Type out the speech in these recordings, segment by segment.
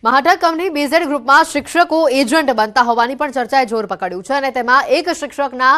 મહાટક company BZ ગ્રુપમાં શિક્ષકો agent બનતા હોવાની પણ ચર્ચાએ જોર પકડ્યું છે અને તેમાં એક શિક્ષકના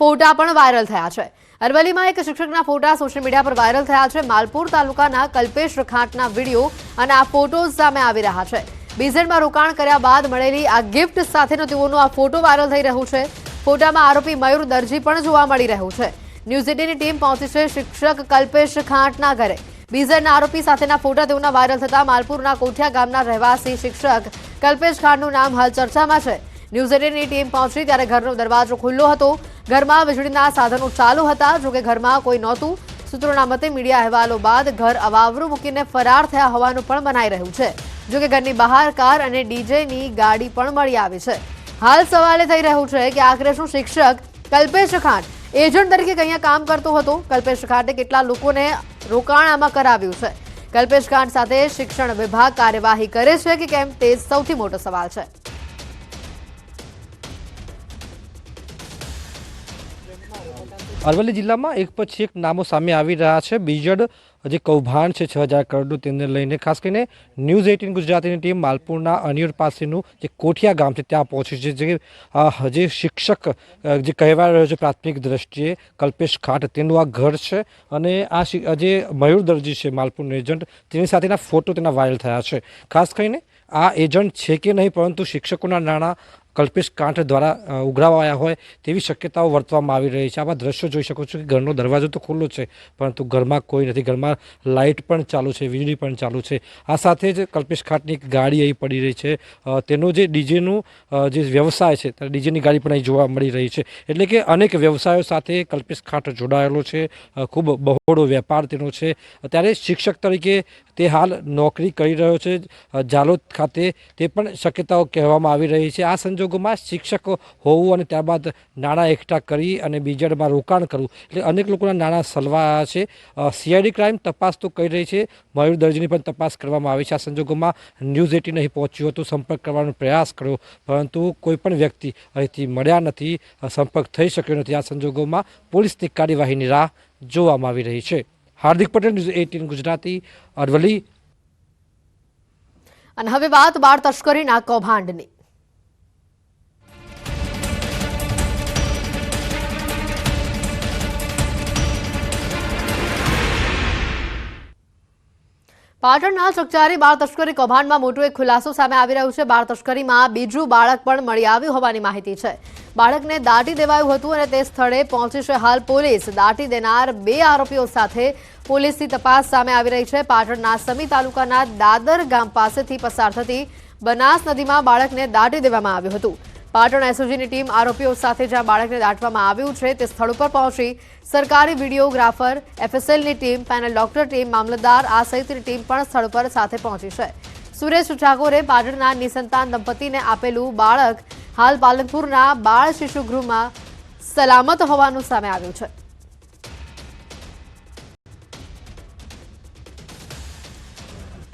ફોટા પણ વાયરલ થયા છે। અરવલ્લીમાં એક શિક્ષકના ફોટા સોશિયલ મીડિયા પર વાયરલ થયા છે। માલપુર તાલુકાના કલ્પેશ ખાંટના વિડીયો અને આ ફોટોઝ સામે આવી રહ્યા છે। બીઝેડમાં રોકાણ કર્યા બાદ મળેલી આ ગિફ્ટ સાથેનો તેઓનો આ ફોટો વાયરલ થઈ રહ્યો છે। ફોટામાં આરોપી મયુર દરજી પણ જોવા મળી રહ્યું છે। ન્યૂઝ 18ની ટીમ પહોંચી છે શિક્ષક કલ્પેશ ખાંટના ઘરે। બીઝેડના આરોપી સાથેના ફોટા તેઓના વાયરલ થતા માલપુરના કોઠિયા ગામના રહેવાસી શિક્ષક કલ્પેશ ખાંટનું નામ હાલ ચર્ચામાં છે। ન્યૂઝ 18ની ટીમ પહોંચી ત્યારે ઘરનો દરવાજો ખુલ્લો હતો। ઘરમાં વીજળીના સાધનો ચાલુ હતા, જોકે ઘરમાં કોઈ નહોતું। સૂત્રોના મતે મીડિયા અહેવાલો બાદ ઘર અવાવરું મૂકીને ફરાર થયા હોવાનું પણ મનાઈ રહ્યું છે। જોકે ઘરની બહાર કાર અને ડીજેની ગાડી પણ મળી આવી છે। હાલ સવાલ થઈ રહ્યું છે કે આખરે શું શિક્ષક કલ્પેશ ખાંટ એજન્ટ તરીકે અહીંયા કામ કરતો હતો? કલ્પેશ ખાંટે કેટલા લોકોને રોકાણ આમાં કરાવ્યું છે? કલ્પેશ ખાંટ સાથે શિક્ષણ વિભાગ કાર્યવાહી કરે છે કે કેમ, તે સૌથી મોટો સવાલ છે। અરવલ્લી જિલ્લામાં એક પછી એક નામો સામે આવી રહ્યા છે। બીજેડ જે કૌભાંડ છે 6000 કરોડનું, તેને લઈને ખાસ કરીને ન્યૂઝ 18 ગુજરાતીની ટીમ માલપુરના અનિયોર પાસેનું જે કોઠિયા ગામ છે ત્યાં પહોંચી છે। જે શિક્ષક જે કહેવાય રહ્યો છે પ્રાથમિક દ્રષ્ટિએ કલ્પેશ ખાંટ, તેનું આ ઘર છે અને આ જે મયુર દરજી છે માલપુરનો એજન્ટ, તેની સાથેના ફોટો તેના વાયરલ થયા છે। ખાસ કરીને આ એજન્ટ છે કે નહીં, પરંતુ શિક્ષકોના નાણાં કલ્પેશ ખાંટ દ્વારા ઉઘરાવાયા હોય તેવી શક્યતાઓ વર્તવામાં આવી રહી છે। આવા દ્રશ્યો જોઈ શકો છો કે ઘરનો દરવાજો તો ખુલ્લો છે, પરંતુ ઘરમાં કોઈ નથી। ઘરમાં લાઇટ પણ ચાલુ છે, વીજળી પણ ચાલુ છે। આ સાથે જ કલ્પેશ ખાંટની એક ગાડી અહીં પડી રહી છે। તેનો જે ડીજેનું જે વ્યવસાય છે, ડીજેની ગાડી પણ અહીં જોવા મળી રહી છે। એટલે કે અનેક વ્યવસાયો સાથે કલ્પેશ ખાંટ જોડાયેલો છે। ખૂબ બહોળો વેપાર તેનો છે। ત્યારે શિક્ષક તરીકે તે હાલ નોકરી કરી રહ્યો છે જાલોદ ખાતે, તે પણ શક્યતાઓ કહેવામાં આવી રહી છે। આ સંજોગોમાં શિક્ષક હોવું અને ત્યારબાદ નાણાં એકઠા કરી અને બીજેડમાં રોકાણ કરવું, એટલે અનેક લોકોના નાણાં સલવાયા છે। સીઆઈડી ક્રાઇમ તપાસ તો કરી રહી છે, મયુર દરજીની પણ તપાસ કરવામાં આવી છે। આ સંજોગોમાં ન્યૂઝ 18 અહીં પહોંચ્યું હતું, સંપર્ક કરવાનો પ્રયાસ કર્યો, પરંતુ કોઈ પણ વ્યક્તિ અહીંથી મળ્યા નથી, સંપર્ક થઈ શક્યો નથી। આ સંજોગોમાં પોલીસની કાર્યવાહીની રાહ જોવામાં આવી રહી છે। હાર્દિક પટેલ, ન્યૂઝ 18 ગુજરાતી, અરવલ્લી। અને હવે વાત બાળ તસ્કરીના કૌભાંડની। પાટણના ચકચારી બાળ તસ્કરી કૌભાંડમાં મોટો એક ખુલાસો સામે આવી રહ્યો છે। બાળ તસ્કરીમાં બીજું બાળક પણ મળી આવ્યું હોવાની માહિતી છે। બાળકને દાટી દેવાયું હતું અને તે સ્થળે પહોંચી છે હાલ પોલીસ। દાટી દેનાર 2 આરોપીઓ સાથે પોલીસની તપાસ સામે આવી રહી છે। પાટણના સમી તાલુકાના દાદર ગામ પાસેથી પસાર થતી બનાસ નદીમાં બાળકને દાટી દેવામાં આવ્યું હતું। પાટણ એસઓજીની ટીમ આરોપીઓ સાથે જ્યાં બાળકને દાટવામાં આવ્યું છે તે સ્થળ ઉપર પહોંચી સરકારી વિડીયોગ્રાફર, એફએસએલની ટીમ, પેનલ ડોક્ટર ટીમ, મામલતદાર આ સહિતની ટીમ પણ સ્થળ પર સાથે પહોંચી છે। સુરેશ ઠાકોરે પાટણના નિસંતાન દંપતીને આપેલું બાળક હાલ પાલનપુરના બાળ શિશુગૃહમાં સલામત હોવાનું સામે આવ્યું છે।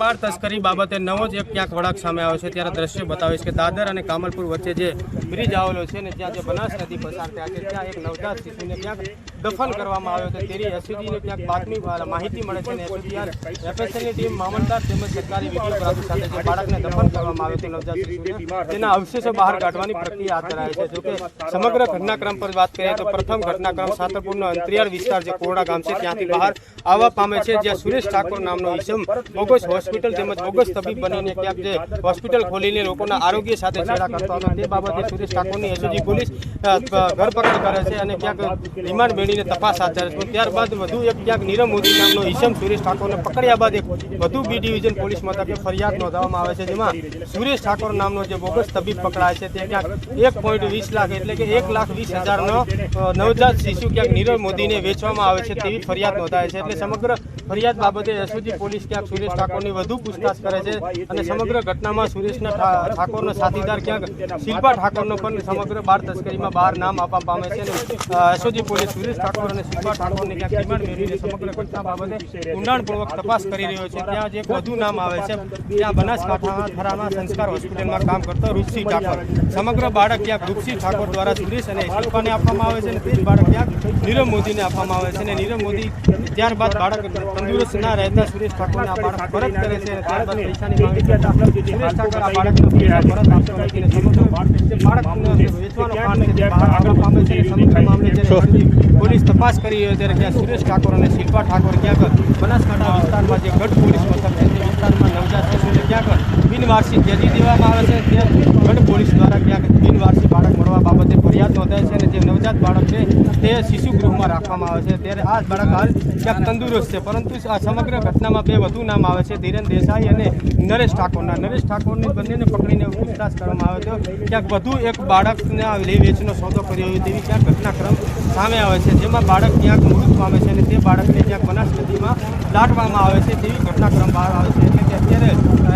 બાળ તસ્કરી બાબતે નવો જ એક ક્યાંક વળાંક સામે આવ્યો છે। ત્યારે દ્રશ્ય બતાવીશ કે દાદર અને કામલપુર વચ્ચે જે બ્રિજ આવેલો છે ને ત્યાં જે બનાસ નદી પસાર થયા છે, ત્યાં એક નવજાત શિશુને ક્યાંક દફન કરવામાં આવ્યો છે। તેની એસઓજીને ક્યાંક બાતમી માહિતી મળે છે અને એસઓજી એફએસએલની ટીમ, મામલતદાર તેમજ સરકારી વિડીયોગ્રાફી સાથે જે બાળકને દફન કરવામાં આવ્યો છે નવજાત શિશુને, તેના અવશેષો બહાર કાઢવાની પ્રક્રિયા હાથ ધરાય છે। જોકે સમગ્ર ઘટનાક્રમ પર વાત કરીએ તો પ્રથમ ઘટનાક્રમ સાતરપુરનો અંતરિયાળ વિસ્તાર જે કોરડા ગામ છે ત્યાંથી બહાર આવવા પામે છે, જ્યાં સુરેશ ઠાકોર નામનો ઈસમ બોગસ હોસ્પિટલ તેમજ બોગસ તબીબ બનીને ક્યાંક જે હોસ્પિટલ ખોલીને લોકોના આરોગ્ય સાથે છેડા કરતો હતો। તે બાબતે સુરેશ ઠાકોરની એસઓજી પોલીસ ધરપકડ કરે છે અને ક્યાંક રિમાન્ડ મેળવીને તપાસ હાથ ધરે છે। ત્યારબાદ વધુ એક ક્યાંક નીરવ મોદી નામનો ઈસમ સુરેશ ઠાકોરને પકડ્યા બાદ એક વધુ બી ડિવિઝન પોલીસ મથકે ફરિયાદ નોંધવામાં આવે છે, જેમાં સુરેશ ઠાકોર નામનો જે બોગસ તબીબ પકડાય છે તે ક્યાંક 1.20 લાખ એટલે કે 1,20,000નો નવજાત શિશુ ક્યાંક નીરવ મોદીને વેચવામાં આવે છે તેવી ફરિયાદ નોંધાય છે। એટલે સમગ્ર ફરિયાદ બાબતે એસઓજી પોલીસ ક્યાંક સુરેશ ઠાકોરની વધુ પૂછતાછ કરે છે અને સમગ્ર ઘટનામાં સુરેશના ઠાકોરનો સાથીદાર ક્યાંક શિલ્પા ઠાકોરનો પણ સમગ્ર બાળ તસ્કરીમાં બહાર નામ આપવા પામે છે। એસઓજી પોલીસ સુરેશ ઠાકોર અને શિલ્પા ઠાકોરને ક્યાંક રિમાન્ડ મેળવીને સમગ્ર ઘટના બાબતે ઊંડાણપૂર્વક તપાસ કરી રહ્યો છે। ત્યાં જે એક વધુ નામ આવે છે, ત્યાં બનાસકાંઠામાં સંસ્કાર હોસ્પિટલમાં કામ કરતો રૂપસિંહ ઠાકોર। સમગ્ર બાળક ક્યાંક રૂપસિંહ ઠાકોર દ્વારા સુરેશ અને શિલ્પાને આપવામાં આવે છે અને તે જ બાળક ક્યાંક નીરવ મોદીને આપવામાં આવે છે અને નીરવ મોદી ત્યારબાદ બાળક તંદુરસ્ત ના રહેતા સુરેશ ઠાકોરને આ બાળક પરત કરે છે અને ત્યારબાદ પૈસાની માંગણી કરતા સુરેશ ઠાકોર આ બાળકને પૈસા પરત આપતો નથી અને સમગ્ર જે બાળકને વેચવાનો કાંડ છે તે બહાર આવવા પામે છે અને સમગ્ર મામલે જ્યારે પોલીસ તપાસ કરી રહી ત્યારે ત્યાં સુરેશ ઠાકોર અને શિલ્પા ઠાકોર ક્યાંક બનાસકાંઠા વિસ્તારમાં જે ગઢ પોલીસ મથક છે તે વિસ્તારમાં નવજાત શિશુને ક્યાંક બિનવારસી ત્યજી દેવામાં આવે છે. ત્યાં ગઢ પોલીસ દ્વારા ક્યાંક બિનવારસી બાળક મળવા બાબતે ફરિયાદ નોંધાય છે અને જે નવજાત બાળક છે તે શિશુ ગૃહમાં રાખવામાં આવે છે. ત્યારે આ બાળક હાલ ક્યાંક તંદુરસ્ત છે, પરંતુ આ સમગ્ર ઘટનામાં બે વધુ નામ આવે છે, ધીરેન દેસાઈ અને નરેશ ઠાકોરના. નરેશ ઠાકોરને બંનેને પકડીને પૂછતાછ કરવામાં આવે તો ક્યાંક વધુ એક બાળકના લે વેચનો સોદો કર્યો હોય તેવી ક્યાંક ઘટનાક્રમ સામે આવે છે, જેમાં બાળક ક્યાંક મૃત પામે છે અને તે બાળકને ક્યાંક બનાસ નદીમાં દાટવામાં આવે છે તેવી ઘટનાક્રમ બહાર આવે છે. એટલે કે અત્યારે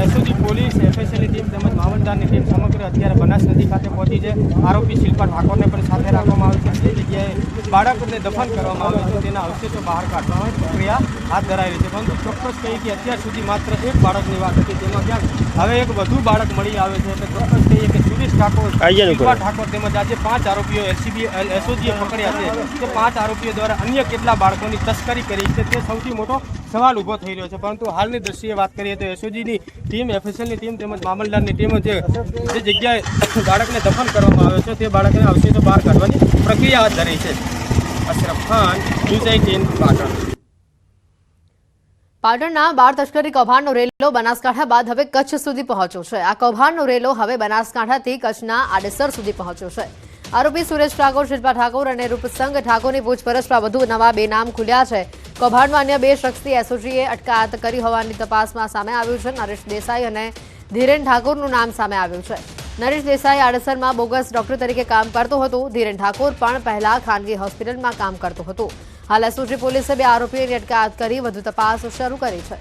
એસઓજી પોલીસ, એફએસએલની ટીમ તેમજ મામલતદારની ટીમ સમગ્ર અત્યારે બનાસ નદી ખાતે પહોંચી છે. આરોપી શિલ્પા ઠાકોરને પણ સાથે રાખવામાં આવે છે. તે જગ્યાએ બાળકને દફન કરવામાં આવે છે, તેના અવશેષો બહાર કાઢવાની પ્રક્રિયા હાથ ધરાઈ રહી છે. પરંતુ ચોક્કસ કહીએ કે અત્યાર સુધી માત્ર એક બાળકની વાત હતી, તેમાં ક્યાંક હવે એક વધુ બાળક મળી આવે છે. એટલે ચોક્કસ કહીએ કે સુરેશ ઠાકોર, શિલ્પા ઠાકોર તેમજ આજે 5 આરોપીઓ એસઓજીએ પકડ્યા છે. તે 5 આરોપીઓ દ્વારા અન્ય કેટલા બાળકોની તસ્કરી કરી છે તે સૌથી મોટો સવાલ ઊભો થઈ રહ્યો છે. પરંતુ હાલની દ્રષ્ટિએ વાત કરીએ તો એસઓજીની ટીમ, એફએસએલની ટીમ તેમજ મામલતદારની ટીમ જે જગ્યાએ બાળકને દફન કરવામાં આવ્યો છે તે બાળકને અવશેષો બહાર કાઢવાની પ્રક્રિયા હાથ ધરી છે. અશરફ ખાન, ન્યૂઝ 18 પાટણ. પાટણના બાળ તસ્કરી કૌભાંડનો રેલો બનાસકાંઠા બાદ હવે કચ્છ સુધી પહોંચ્યો છે. આ કૌભાંડનો રેલો હવે બનાસકાંઠાથી કચ્છના આડેસર સુધી પહોંચ્યો છે. આરોપી સુરેશ ઠાકોર, શિલ્પા ઠાકોર અને રૂપસંગ ઠાકોરની પૂછપરછમાં વધુ નવા 2 નામ ખુલ્યા છે. કૌભાંડમાં અન્ય 2 શખ્સની એસઓજીએ અટકાયત કરી હોવાની તપાસમાં સામે આવ્યું છે. નરેશ દેસાઈ અને ધીરેન ઠાકોરનું નામ સામે આવ્યું છે. નરેશ દેસાઈ આડેસરમાં બોગસ ડોક્ટર તરીકે કામ કરતો હતો. ધીરેન ઠાકોર પણ પહેલા ખાનગી હોસ્પિટલમાં કામ કરતો હતો. હાલ એસઓજી પોલીસે 2 આરોપીઓની અટકાયત કરી વધુ તપાસ શરૂ કરી છે.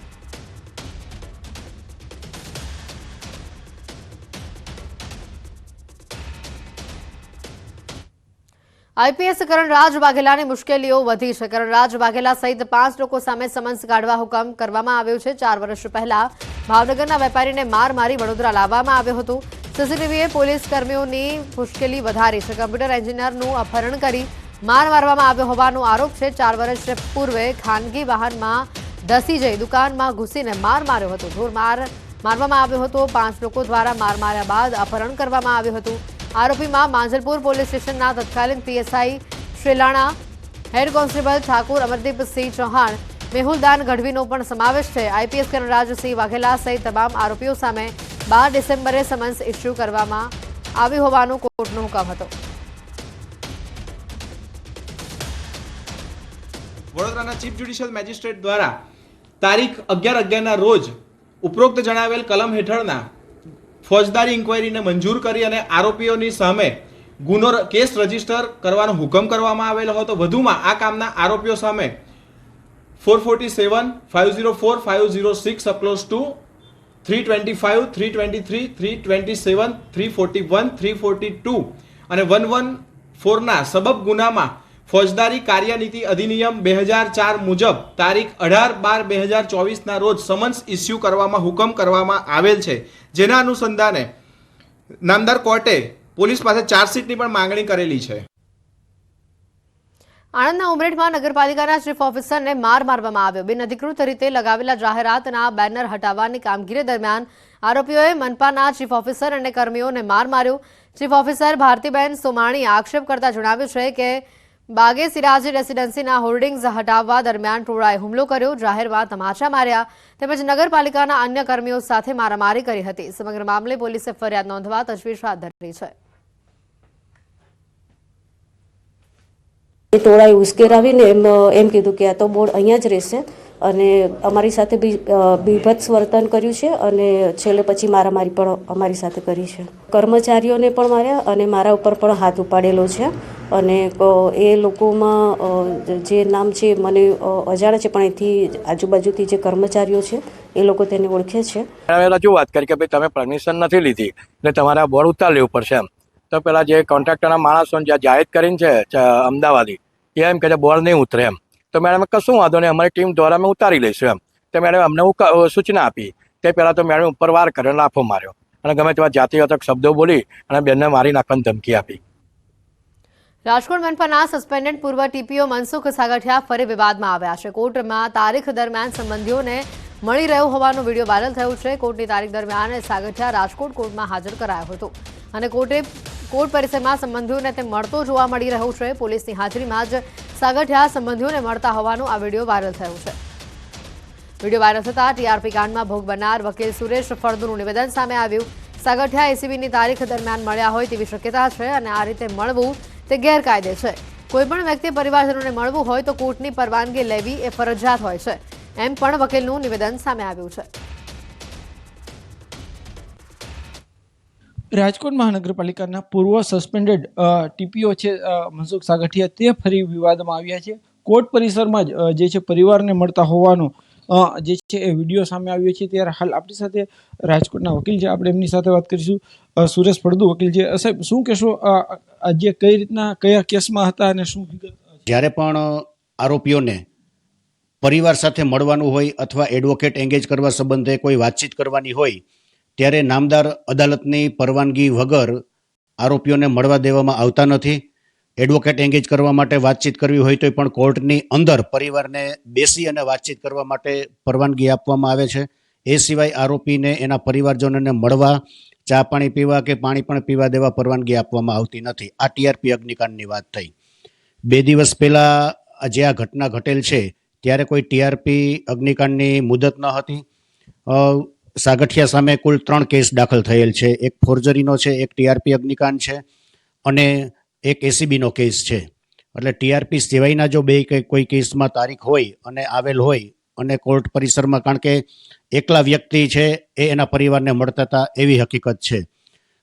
આઈપીએસ કરણરાજ વાઘેલાની મુશ્કેલીઓ વધી છે. કરણરાજ વાઘેલા સહિત 5 લોકો સામે સમન્સ કાઢવા હુકમ કરવામાં આવ્યો છે. 4 વર્ષ પહેલા ભાવનગરના વેપારીને માર મારી વડોદરા લાવવામાં આવ્યો હતો. સીસીટીવીએ પોલીસ કર્મીઓની મુશ્કેલી વધારી છે. કમ્પ્યુટર એન્જિનિયરનું અપહરણ કરી માર મારવામાં આવ્યો હોવાનો આરોપ છે. 4 વર્ષ પૂર્વે ખાનગી વાહનમાં ધસી જઈ દુકાનમાં ઘૂસીને માર માર્યો હતો. ઢોર મારવામાં આવ્યો હતો. 5 લોકો દ્વારા માર માર્યા બાદ અપહરણ કરવામાં આવ્યું હતું. આરોપીમાં માંજલપુર પોલીસ સ્ટેશનના તત્કાલીન પીએસઆઈ શ્રીલાણા, હેડ કોન્સ્ટેબલ ઠાકુર અમરદીપસિંહ ચૌહાણ, મેહુલદાન ગઢવીનો પણ સમાવેશ છે. આઈપીએસ કરણરાજસિંહ વાઘેલા સહિત તમામ આરોપીઓ સામે 12 ડિસેમ્બરે સમન્સ ઇસ્યુ કરવામાં આવ્યું હોવાનો કોર્ટનો હુકમ હતો. વડોદરાના ચીફ જ્યુડિશિયલ મેજિસ્ટ્રેટ દ્વારા તારીખ 11/11ના રોજ ઉપરોક્ત જણાવેલ કલમ હેઠળના ફોજદારી ઇન્કવાયરીને મંજૂર કરી અને આરોપીઓની સામે કેસ રજીસ્ટર કરવાનો હુકમ કરવામાં આવેલો હતો. વધુમાં આ કામના આરોપીઓ સામે 447, 504, 506 અપલોઝ ટુ 325, 323, 327, 341, 342 અને 114ના સબબ ગુનામાં ફોજદારી કાર્યનીતિ અધિનિયમ 2004 મુજબ તારીખ 18/12/2024ના રોજ સમન્સ ઇસ્યુ કરવામાં હુકમ કરવામાં આવેલ છે. જેના અનુસંધાને નામદાર કોર્ટે પોલીસ પાસે ચાર્જશીટની પણ માંગણી કરેલી છે. આણંદના ઉમરેઠમાં નગરપાલિકાના ચીફ ઓફિસરને માર મારવામાં આવ્યો. બિનઅધિકૃત રીતે લગાવેલા જાહેરાતના બેનર હટાવવાની કામગીરી દરમિયાન આરોપીઓએ મનપાના ચીફ ઓફિસર અને કર્મીઓને માર માર્યો. ચીફ ઓફિસર ભારતીબેન સોમાણીએ આક્ષેપ કરતા જણાવ્યું છે કે બાગે સિરાજી રેસિડેન્સીના હોર્ડિંગ્સ હટાવવા દરમિયાન ટોળાએ હુમલો કર્યો, જાહેરમાં તમાચા માર્યા તેમજ નગરપાલિકાના અન્ય કર્મીઓ સાથે મારામારી કરી હતી. સમગ્ર મામલે પોલીસે ફરિયાદ નોંધવા તજવીજ હાથ ધરી છે. ટોળાએ ઉશ્કેરાવીને એમ કીધું કે આ તો બોર્ડ અહીંયા જ રહેશે અને અમારી સાથે બીભત્સ વર્તન કર્યું છે અને છેલ્લે પછી મારામારી પણ અમારી સાથે કરી છે. કર્મચારીઓને પણ માર્યા અને મારા ઉપર પણ હાથ ઉપાડેલો છે અને એ લોકોમાં જે નામ છે મને અજાણ છે પણ એથી આજુબાજુથી જે કર્મચારીઓ છે એ લોકો તેને ઓળખે છે. રજૂઆત કરી કે ભાઈ તમે પરમિશન નથી લીધી એટલે તમારે આ બોર્ડ ઉતાર લેવું પડશે એમ. તો પેલા જે કોન્ટ્રાક્ટરના માણસોને જ્યાં જાહેર કરીને છે અમદાવાદી એ એમ કે બોર્ડ નહીં ઉતરે એમ. તો મેડમ કશું વાંધો નહીં, અમારી ટીમ દ્વારા અમે ઉતારી લઈશું એમ. તો મેડમ અમને સૂચના આપી. તે પહેલાં તો મેડમ ઉપર વાર કર્યો, લાફો માર્યો અને ગમે તેવા જાતિવાચક શબ્દો બોલી અને બેનને મારી નાખવાની ધમકી આપી. રાજકોટ મનપાના સસ્પેન્ડેડ પૂર્વ ટીપીઓ મનસુખ સાગઠિયા ફરી વિવાદમાં આવ્યા છે. કોર્ટમાં તારીખ દરમિયાન સંબંધીઓને મળી રહ્યો હોવાનો વિડીયો વાયરલ થયો છે. કોર્ટની તારીખ દરમિયાન સાગઠિયા રાજકોટ કોર્ટમાં હાજર કરાયો હતો અને કોર્ટ પરિસરમાં સંબંધીઓને તે મળતો જોવા મળી રહ્યો છે. પોલીસની હાજરીમાં જ સાગઠિયા સંબંધીઓને મળતા હોવાનો આ વિડીયો વાયરલ થયો છે. વિડીયો વાયરલ થતા ટીઆરપી કાંડમાં ભોગ બનનાર વકીલ સુરેશ ફળદુનું નિવેદન સામે આવ્યું. સાગઠિયા એસીબીની તારીખ દરમિયાન મળ્યા હોય તેવી શક્યતા છે અને આ રીતે મળવું તે ગેરકાયદે છે. કોઈપણ વ્યક્તિ પરિવારજનોને મળવું હોય તો કોર્ટની પરવાનગી લેવી એ ફરજિયાત હોય છે, એમ પણ વકીલનું નિવેદન સામે આવ્યું છે. રાજકોટ મહાનગરપાલિકાના પૂર્વ સસ્પેન્ડેડ ટીપીઓ છે મનસુખ સાગઠિયા તે ફરી વિવાદમાં આવ્યા છે. કોર્ટ પરિસરમાં જ જે છે પરિવારને મળતા હોવાનો જે છે એ વિડીયો સામે આવ્યો છે. ત્યારે હાલ આપણી સાથે રાજકોટના વકીલ છે, આપણે એમની સાથે વાત કરીશું. સુરેશ ફળદુ વકીલ છે. સાહેબ, શું કહેશો, આજે કઈ રીતના કયા કેસમાં હતા અને શું વિગત? જ્યારે પણ આરોપીઓને પરિવાર સાથે મળવાનું હોય અથવા એડવોકેટ એન્ગેજ કરવા સંબંધે કોઈ વાતચીત કરવાની હોય ત્યારે નામદાર અદાલતની પરવાનગી વગર આરોપીઓને મળવા દેવામાં આવતા નથી. એડવોકેટ એન્ગેજ કરવા માટે વાતચીત કરવી હોય તો પણ કોર્ટની અંદર પરિવારને બેસી અને વાતચીત કરવા માટે પરવાનગી આપવામાં આવે છે. એ સિવાય આરોપીને એના પરિવારજનોને મળવા, ચા પાણી પીવા કે પાણી પણ પીવા દેવા પરવાનગી આપવામાં આવતી નથી. આ ટીઆરપી અગ્નિકાંડની વાત થઈ. 2 દિવસ પહેલાં જે આ ઘટના ઘટેલ છે ત્યારે કોઈ ટીઆરપી અગ્નિકાંડની મુદત ન હતી. સાગઠિયા સામે કુલ 3 કેસ દાખલ થયેલ છે. એક ફોર્જરીનો છે, એક ટીઆરપી અગ્નિકાંડ છે અને એક એસીબીનો કેસ છે. એટલે ટીઆરપી સિવાયના જો કોઈ કેસમાં તારીખ હોય અને આવેલ હોય અને કોર્ટ પરિસરમાં, કારણ કે એકલા વ્યક્તિ છે એ એના પરિવારને મળતા હતા એવી હકીકત છે.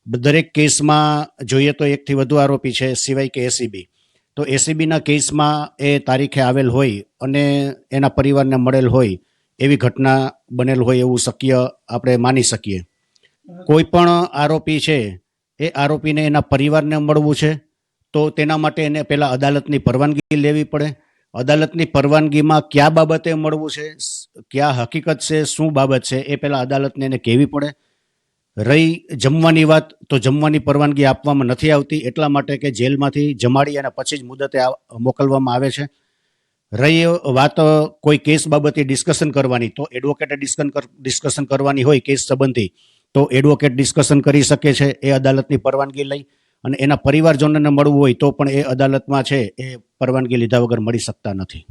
દરેક કેસમાં જોઈએ તો 1થી વધુ આરોપી છે, સિવાય કે એસીબી. તો એસીબીના કેસમાં એ તારીખે આવેલ હોય અને એના પરિવારને મળેલ હોય એવી ઘટના બનેલ હોય એવું શક્ય આપણે માની શકીએ. કોઈ પણ આરોપી છે એ આરોપીને એના પરિવારને મળવું છે તો તેના માટે એને પહેલાં અદાલતની પરવાનગી લેવી પડે. અદાલતની પરવાનગીમાં કયા બાબતે મળવું છે, કયા હકીકત છે, શું બાબત છે એ પહેલાં અદાલતને એને કહેવી પડે. રહી જમવાની વાત, તો જમવાની પરવાનગી આપવામાં નથી આવતી, એટલા માટે કે જેલમાંથી જમાડી અને પછી જ મુદતે મોકલવામાં આવે છે. રહી વાત કોઈ કેસ બાબતે ડિસ્કશન કરવાની, તો એડવોકેટે ડિસ્કશન કરવાની હોય કેસ સંબંધી તો એડવોકેટ ડિસ્કશન કરી શકે છે એ અદાલતની પરવાનગી લઈ. અને એના પરિવારજનોને મળવું હોય તો પણ એ અદાલતમાં છે એ પરવાનગી લીધા વગર મળી શકતા નથી.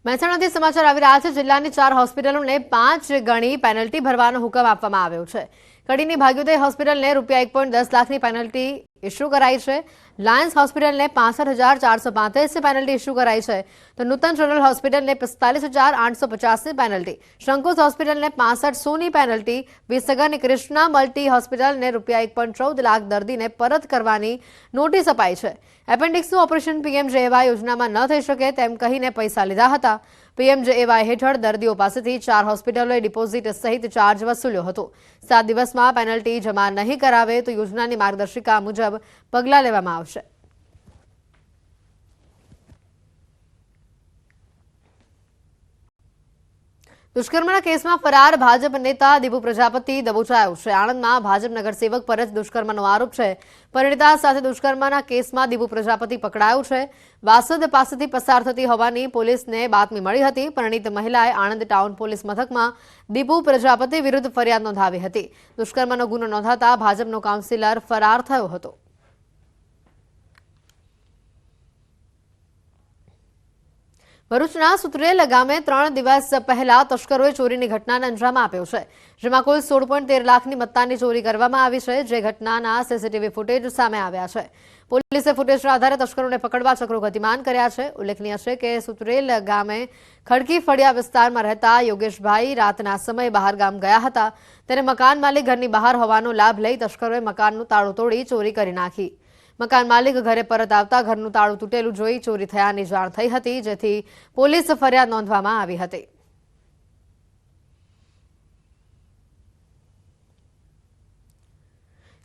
મહેસાણાથી સમાચાર આવી રહ્યા છે. જિલ્લાની 4 હોસ્પિટલોને 5 ગણી પેનલ્ટી ભરવાનો હુકમ આપવામાં આવ્યો છે. કડીની ભાગ્યોદય હોસ્પિટલને ₹1.10 લાખની પેનલ્ટી ઇસ્યુ કરાઈ છે. લાયન્સ હોસ્પિટલને 65,435 પેનલ્ટી ઇસ્યુ કરાઈ છે. તો નૂતન જનરલ હોસ્પિટલને 45,850ની પેનલ્ટી, શંકુસ હોસ્પિટલને 65,100ની પેનલ્ટી, વિસનગરની કૃષ્ણા મલ્ટી હોસ્પિટલને ₹1.14 લાખ દર્દીને પરત કરવાની નોટિસ અપાઈ છે. એપેન્ડિક્સનું ઓપરેશન પીએમજેએવાય યોજનામાં ન થઈ શકે તેમ કહીને પૈસા લીધા હતા. પીએમજેએવાય હેઠળ દર્દીઓ પાસેથી 4 હોસ્પિટલોએ ડિપોઝિટ સહિત ચાર્જ વસૂલ્યો હતો. 7 દિવસમાં પેનલ્ટી જમા નહીં કરાવે તો યોજનાની માર્ગદર્શિકા મુજબ પગલાં લેવામાં આવશે. દુષ્કર્મના કેસમાં ફરાર ભાજપ નેતા દીપુ પ્રજાપતિ દબોચાયો છે. આણંદમાં ભાજપ નગરસેવક પર જ દુષ્કર્મનો આરોપ છે. પરિણીતા સાથે દુષ્કર્મના કેસમાં દીપુ પ્રજાપતિ પકડાયો છે. વાસદ પાસેથી પસાર થતી હોવાની પોલીસને બાતમી મળી હતી. પરિણીત મહિલાએ આણંદ ટાઉન પોલીસ મથકમાં દીપુ પ્રજાપતિ વિરુદ્ધ ફરિયાદ નોંધાવી હતી. દુષ્કર્મનો ગુનો નોંધાતા ભાજપનો કાઉન્સિલર ફરાર થયો હતો. ભરૂચના સુત્રેલ ગામે 3 દિવસ પહેલા તસ્કરોએ ચોરીની ઘટનાને અંજામ આપ્યો છે, જેમાં કુલ 16.13 લાખની મત્તાની ચોરી કરવામાં આવી છે. જે ઘટનાના સીસીટીવી ફૂટેજ સામે આવ્યા છે. પોલીસે ફૂટેજના આધારે તસ્કરોને પકડવા ચક્રો ગતિમાન કર્યા છે. ઉલ્લેખનીય છે કે સુત્રેલ ગામે ખડકી ફળિયા વિસ્તારમાં રહેતા યોગેશભાઈ રાતના સમયે બહાર ગામ ગયા હતા. ત્યારે મકાન માલિક ઘરની બહાર હોવાનો લાભ લઈ તસ્કરોએ મકાનનું તાળું તોડી ચોરી કરી નાખી. મકાન માલિક ઘરે પરત આવતા ઘરનું તાળું તૂટેલું જોઈ ચોરી થયાની જાણ થઈ હતી, જેથી પોલીસ ફરિયાદ નોંધવામાં આવી હતી.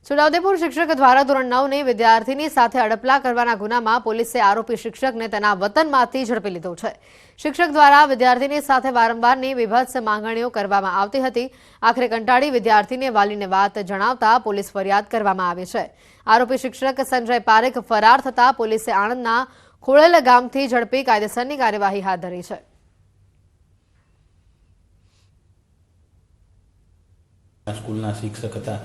છોટાઉદેપુર શિક્ષક દ્વારા ધોરણ 9ની વિદ્યાર્થીની સાથે અડપલા કરવાના ગુનામાં પોલીસે આરોપી શિક્ષકને તેના વતનમાંથી ઝડપી લીધો છે. શિક્ષક દ્વારા વિદ્યાર્થીની સાથે વારંવારની વિભત્સ માંગણીઓ કરવામાં આવતી હતી. આખરે કંટાળી વિદ્યાર્થીને વાલીને વાત જણાવતા પોલીસ ફરિયાદ કરવામાં આવી છે. આરોપી શિક્ષક સંજય પારેખ ફરાર થતા પોલીસે આણંદના ખોળેલ ગામથી ઝડપી કાયદેસરની કાર્યવાહી હાથ ધરી છે. સ્કૂલના શિક્ષક હતા,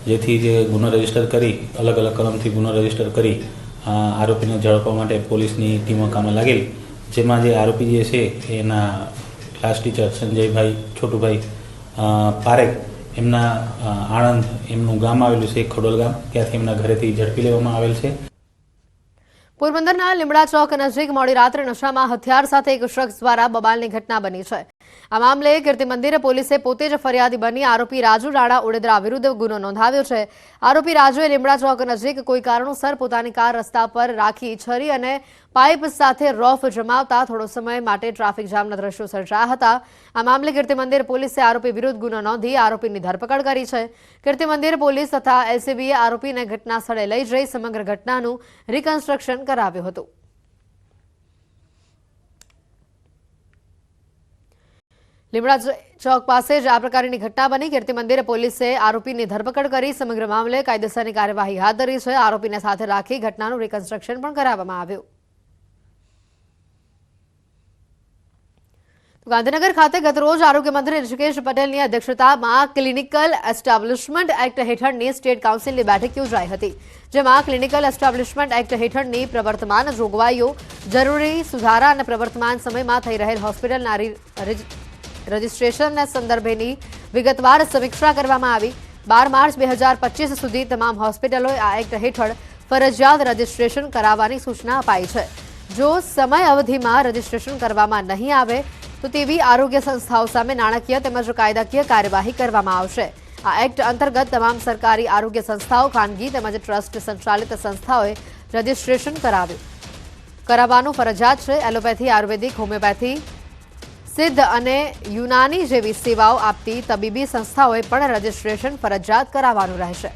જેથી જે ગુનો રજીસ્ટર કરી અલગ અલગ કલમથી ગુનો રજીસ્ટર કરી આરોપીને ઝડપવા માટે પોલીસની ટીમો કામે લાગેલી, જેમાં જે આરોપી જે છે એના ક્લાસ ટીચર સંજયભાઈ છોટુભાઈ પારેખ, એમના આણંદ એમનું ગામ આવેલું છે ખડોલ ગામ, ત્યાંથી એમના ઘરેથી ઝડપી લેવામાં આવેલ છે. પોરબંદરના લીમડા ચોક નજીક મોડી રાત્રે નશામાં હથિયાર સાથે એક શખ્સ દ્વારા બબાલની ઘટના બની છે. આ મામલે કીર્તિ મંદિર પોલીસે પોતે જ ફરિયાદી બની આરોપી રાજુ રાણા ઉડેદરા વિરુદ્ધ ગુનો નોંધાવ્યો છે. આરોપી રાજુએ લીમડા ચોક નજીક કોઈ કારણોસર પોતાની કાર રસ્તા પર રાખી છરી અને પાઇપ સાથે રોફ જમાવતા થોડો સમય માટે ટ્રાફિક જામના દ્રશ્યો સર્જાયા હતા. આ મામલે કીર્તિ મંદિર પોલીસે આરોપી વિરુદ્ધ ગુનો નોંધી આરોપીની ધરપકડ કરી છે. કીર્તિ મંદિર પોલીસ તથા એલસીબીએ આરોપીને ઘટના સ્થળે લઈ જઈ સમગ્ર ઘટનાનું રિકન્સ્ટ્રક્શન કરાવ્યું હતું. લીમડા ચોક પાસે જ આ પ્રકારની ઘટના બની. કીર્તિ મંદિર પોલીસે આરોપીની ધરપકડ કરી સમગ્ર મામલે કાયદેસરની કાર્યવાહી હાથ ધરી છે. આરોપીને સાથે રાખી ઘટનાનું રિકન્સ્ટ્રક્શન પણ કરાવવામાં આવ્યું. ગાંધીનગર ખાતે ગતરોજ આરોગ્ય મંત્રી ઋષિકેશ પટેલની અધ્યક્ષતામાં ક્લિનિકલ એસ્ટાબ્લિશમેન્ટ એક્ટ હેઠળની સ્ટેટ કાઉન્સિલની બેઠક યોજાઈ હતી, જેમાં ક્લિનિકલ એસ્ટાબ્લિશમેન્ટ એક્ટ હેઠળની પ્રવર્તમાન જોગવાઈઓ, જરૂરી સુધારા અને પ્રવર્તમાન સમયમાં થઈ રહેલ હોસ્પિટલના રજિસ્ટ્રેશનના સંદર્ભેની વિગતવાર સમીક્ષા કરવામાં આવી. 12 માર્ચ 2025 સુધી તમામ હોસ્પિટલોએ આ એક્ટ હેઠળ ફરજિયાત રજિસ્ટ્રેશન કરાવવાની સૂચના અપાઈ છે. જો સમય અવધિમાં રજિસ્ટ્રેશન કરવામાં નહીં આવે તો તેવી આરોગ્ય સંસ્થાઓ સામે નાણાકીય તેમજ કાયદાકીય કાર્યવાહી કરવામાં આવશે. આ એક્ટ અંતર્ગત તમામ સરકારી આરોગ્ય સંસ્થાઓ, ખાનગી તેમજ ટ્રસ્ટ સંચાલિત સંસ્થાઓએ રજિસ્ટ્રેશન કરાવવાનું ફરજિયાત છે. એલોપેથી, આયુર્વેદિક, હોમિયોપેથી, સિદ્ધ અને યુનાની જેવી સેવાઓ આપતી તબીબી સંસ્થાઓએ પણ રજિસ્ટ્રેશન ફરજિયાત કરાવવાનું રહેશે.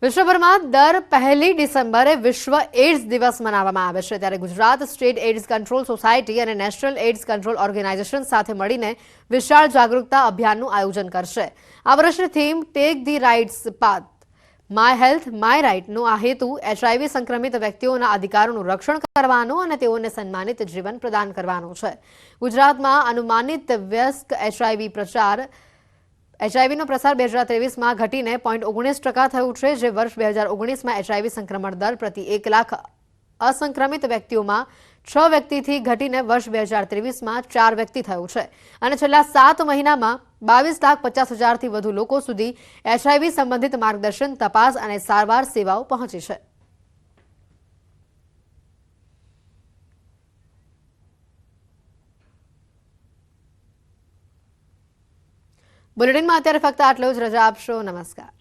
વિશ્વભરમાં દર 1 ડિસેમ્બરે વિશ્વ એઇડ્સ દિવસ મનાવવામાં આવે છે, ત્યારે Gujarat state AIDS control society અને નેશનલ એઇડ્સ કંટ્રોલ ઓર્ગેનાઇઝેશન સાથે મળીને વિશાળ જાગૃતતા અભિયાનનું આયોજન કરશે. આ વર્ષની theme take the rights path, my health my રાઇટનો આ હેતુ એચઆઈવી સંક્રમિત વ્યક્તિઓના અધિકારોનું રક્ષણ કરવાનો અને તેઓને સન્માનિત જીવન પ્રદાન કરવાનો છે. ગુજરાતમાં અનુમાનિત વયસ્ક એચઆઈવીનો પ્રસાર 2023માં ઘટીને 0.19% થયું છે, જે વર્ષ 2019માં એચઆઈવી સંક્રમણ દર પ્રતિ 1 લાખ અસંક્રમિત વ્યક્તિઓમાં 6 વ્યક્તિથી ઘટીને વર્ષ 2023માં 4 વ્યક્તિ થયું છે અને છેલ્લા 7 મહિનામાં 22,50,000થી વધુ લોકો સુધી એચઆઈવી સંબંધિત માર્ગદર્શન, તપાસ અને સારવાર સેવાઓ પહોંચી છે. બુલેટિનમાં અત્યારે ફક્ત આટલું જ. રજા આપશો. નમસ્કાર.